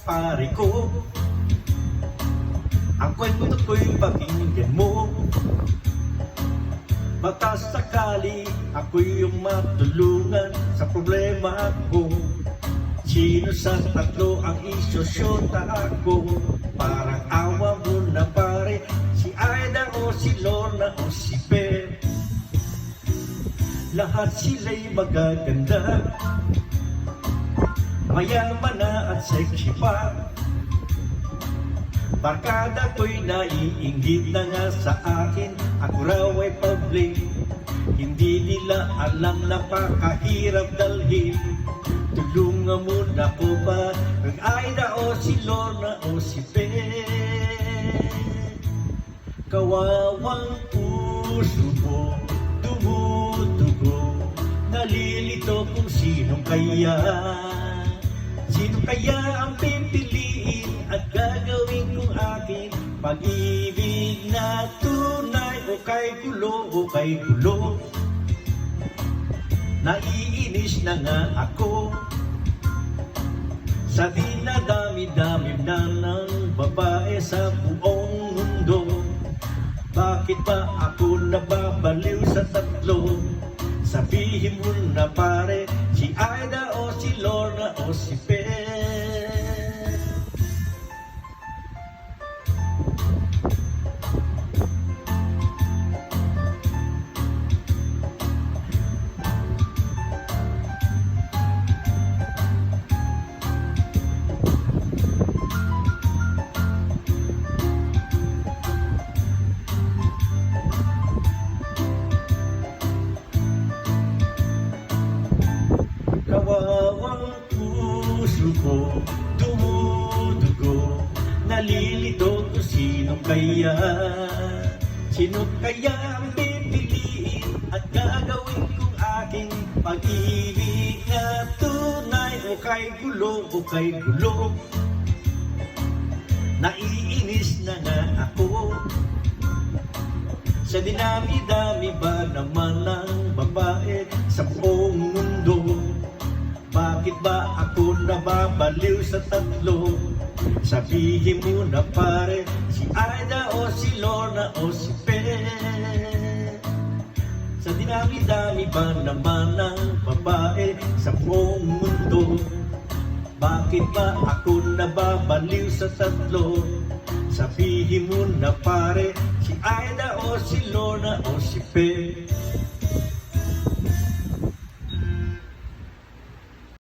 pare ko. Ang kwento ko'y pakinggan mo. Baka sakali ako'y yung matulungan sa problema ko. Sino sa tatlo ang isosyota ako? Parang awa mo na pare, si Aida o si Lorna o si Per. Lahat sila'y magaganda, mayaman na at sexy pa. Barkada ko'y naiinggit na nga sa akin, ako raw ay public. Hindi nila alam na pakahirap dalhin. Tulungan mo na ko ba ang Aida o si Lorna o si Per? Kawawang puso mo, dumudugo, nalilito kung sino kaya. Sino kaya ang pipiliin at gagawin kong akin? Pag-ibig na tunay o kay gulo o kay gulo. Naiinis na nga ako sa dinadami-dami na ng babae sa buong mundo. Bakit ba ako nababaliw sa tatlo? Sabihin mo na pare, si Aida o si Lorna o si Per. Kawawang puso ko, dumudugo, nalilito kung sino kaya. Sino kaya ang pipiliin at gagawin kong aking pag-ibig na tunay o kay gulo o kay gulo. Naiinis na nga ako sa dinami-dami ba naman ng babae sa buong mundo. Bakit ba ako nababaliw sa tatlo? Sabihin mo na pare, si Aida o si Lorna o si Per. Sa dinami-dami ba naman ng babae sa buong mundo? Bakit ba ako nababaliw sa tatlo? Sabihin mo na pare, si Aida o si Lorna o si Per.